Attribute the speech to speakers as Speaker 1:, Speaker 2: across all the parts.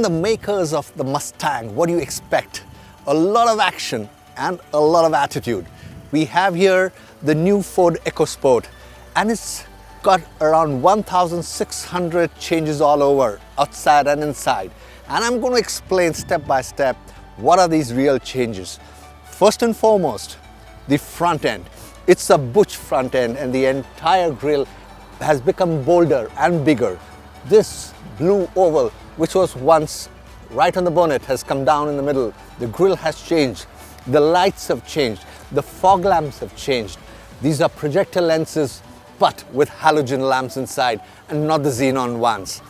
Speaker 1: From the makers of the Mustang, what do you expect? A lot of action and a lot of attitude. We have here the new Ford EcoSport, and it's got around 1,600 changes all over, outside and inside. And I'm going to explain step by step what are these real changes. First and foremost, the front end. It's a butch front end, and the entire grille has become bolder and bigger. This blue oval, which was once right on the bonnet, has come down in the middle. The grille has changed. The lights have changed. The fog lamps have changed. These are projector lenses, but with halogen lamps inside and not the xenon ones.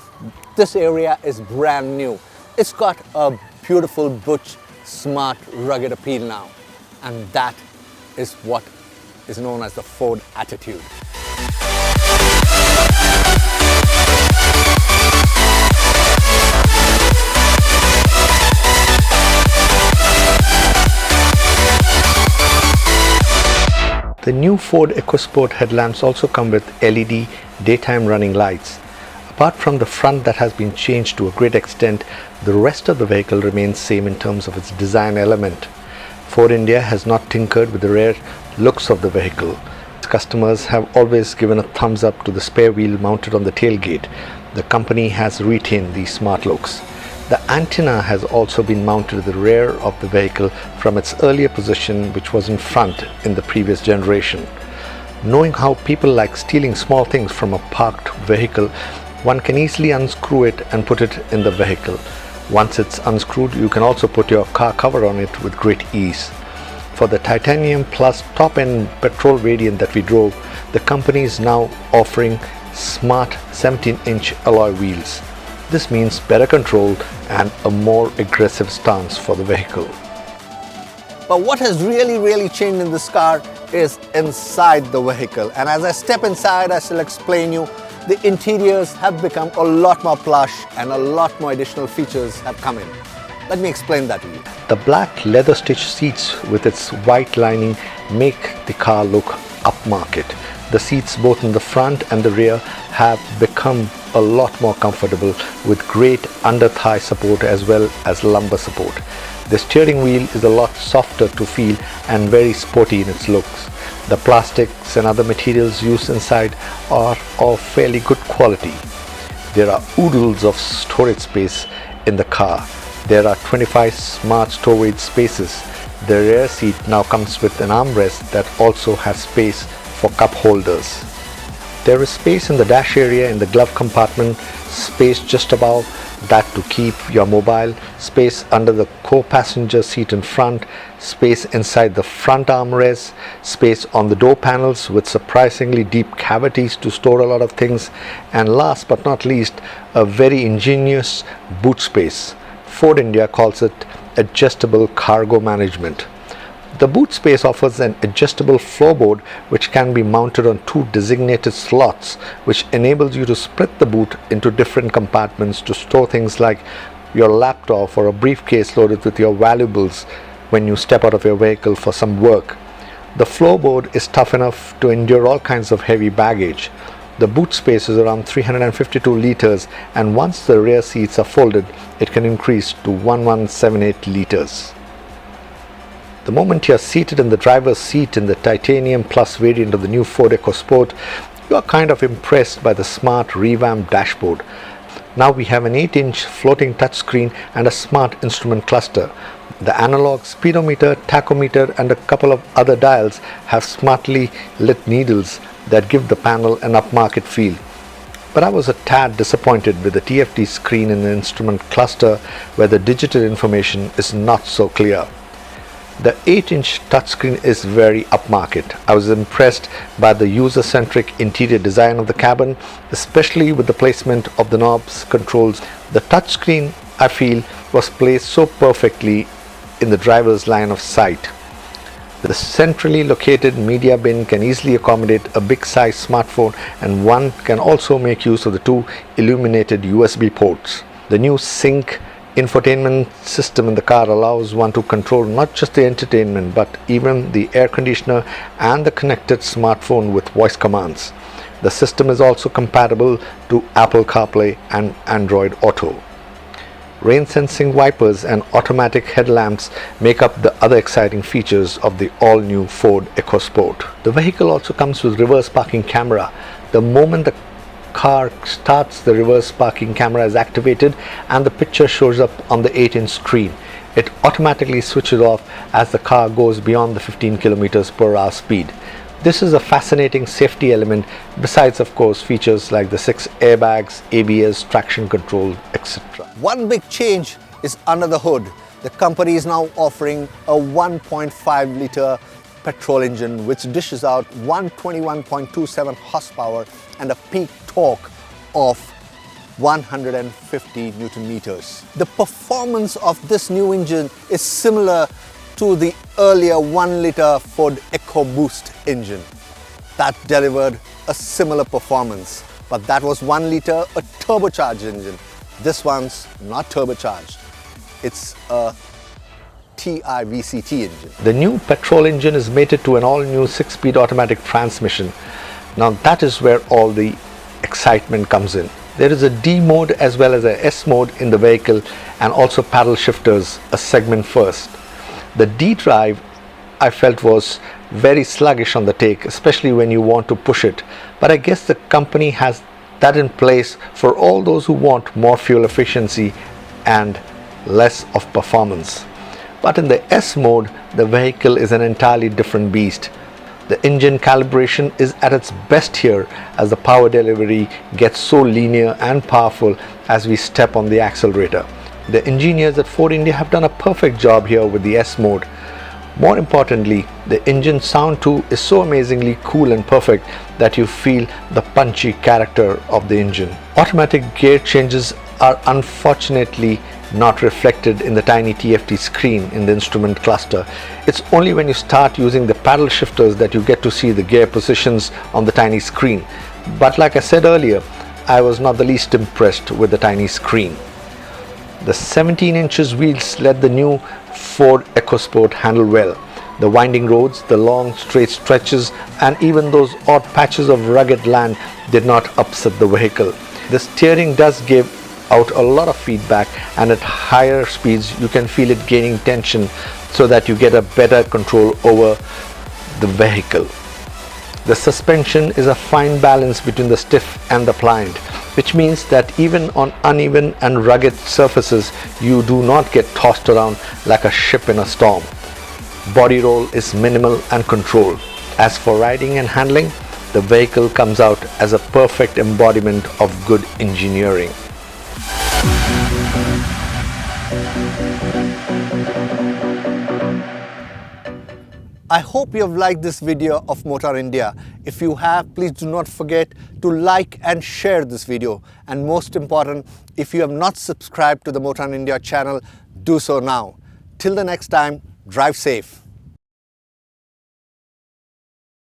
Speaker 1: This area is brand new. It's got a beautiful, butch, smart, rugged appeal now. And that is what is known as the Ford attitude. The new Ford EcoSport headlamps also come with LED daytime running lights. Apart from the front that has been changed to a great extent, the rest of the vehicle remains same in terms of its design element. Ford India has not tinkered with the rare looks of the vehicle. Customers have always given a thumbs up to the spare wheel mounted on the tailgate. The company has retained these smart looks. The antenna has also been mounted at the rear of the vehicle from its earlier position, which was in front in the previous generation. Knowing how people like stealing small things from a parked vehicle, one can easily unscrew it and put it in the vehicle. Once it's unscrewed, you can also put your car cover on it with great ease. For the Titanium Plus top-end petrol variant that we drove, the company is now offering smart 17-inch alloy wheels. This means better control and a more aggressive stance for the vehicle. But what has really changed in this car is inside the vehicle. And as I step inside, I shall explain you, the interiors have become a lot more plush and a lot more additional features have come in. Let me explain that to you. The black leather stitched seats with its white lining make the car look upmarket. The seats both in the front and the rear have become a lot more comfortable with great under thigh support as well as lumbar support. The steering wheel is a lot softer to feel and very sporty in its looks. The plastics and other materials used inside are of fairly good quality. There are oodles of storage space in the car. There are 25 smart storage spaces. The rear seat now comes with an armrest that also has space for cup holders. There is space in the dash area in the glove compartment, space just above that to keep your mobile, space under the co-passenger seat in front, space inside the front armrest, space on the door panels with surprisingly deep cavities to store a lot of things, and last but not least, a very ingenious boot space. Ford India calls it adjustable cargo management. The boot space offers an adjustable floorboard which can be mounted on two designated slots, which enables you to split the boot into different compartments to store things like your laptop or a briefcase loaded with your valuables when you step out of your vehicle for some work. The floorboard is tough enough to endure all kinds of heavy baggage. The boot space is around 352 liters, and once the rear seats are folded, it can increase to 1178 liters. The moment you are seated in the driver's seat in the Titanium Plus variant of the new Ford EcoSport, you are kind of impressed by the smart revamped dashboard. Now we have an 8-inch floating touchscreen and a smart instrument cluster. The analog speedometer, tachometer and a couple of other dials have smartly lit needles that give the panel an upmarket feel. But I was a tad disappointed with the TFT screen in the instrument cluster where the digital information is not so clear. The 8-inch touchscreen is very upmarket. I was impressed by the user-centric interior design of the cabin, especially with the placement of the knobs controls. The touchscreen, I feel, was placed so perfectly in the driver's line of sight. The centrally located media bin can easily accommodate a big size smartphone, and one can also make use of the two illuminated USB ports. The new Sync infotainment system in the car allows one to control not just the entertainment but even the air conditioner and the connected smartphone with voice commands. The system is also compatible to Apple CarPlay and Android Auto. Rain-sensing wipers and automatic headlamps make up the other exciting features of the all-new Ford EcoSport. The vehicle also comes with reverse parking camera. The moment the car starts, the reverse parking camera is activated and the picture shows up on the 8-inch screen. It automatically switches off as the car goes beyond the 15 km/h speed. This is a fascinating safety element, besides of course features like the 6 airbags, ABS, traction control, etc. One big change is under the hood. The company is now offering a 1.5 litre petrol engine which dishes out 121.27 horsepower and a peak torque of 150 Newton meters. The performance of this new engine is similar to the earlier 1 litre Ford EcoBoost engine that delivered a similar performance, but that was 1 litre, a turbocharged engine. This one's not turbocharged, it's a TIVCT engine. The new petrol engine is mated to an all-new 6-speed automatic transmission. Now that is where all the excitement comes in. There is a D mode as well as a S mode in the vehicle, and also paddle shifters, a segment first. The D drive I felt was very sluggish on the take, especially when you want to push it, but I guess the company has that in place for all those who want more fuel efficiency and less of performance. But in the S mode, the vehicle is an entirely different beast. The engine calibration is at its best here as the power delivery gets so linear and powerful as we step on the accelerator. The engineers at Ford India have done a perfect job here with the S mode. More importantly, the engine sound too is so amazingly cool and perfect that you feel the punchy character of the engine. Automatic gear changes are unfortunately not reflected in the tiny TFT screen in the instrument cluster. It's only when you start using the paddle shifters that you get to see the gear positions on the tiny screen. But like I said earlier, I was not the least impressed with the tiny screen. The 17 inches wheels let the new Ford EcoSport handle well. The winding roads, the long straight stretches, and even those odd patches of rugged land did not upset the vehicle. The steering does give out a lot of feedback, and at higher speeds you can feel it gaining tension so that you get a better control over the vehicle. The suspension is a fine balance between the stiff and the pliant, which means that even on uneven and rugged surfaces you do not get tossed around like a ship in a storm. Body roll is minimal and controlled. As for riding and handling, the vehicle comes out as a perfect embodiment of good engineering. I hope you have liked this video of Motown India. If you have, please do not forget to like and share this video. And most important, if you have not subscribed to the Motown India channel, do so now. Till the next time, drive safe.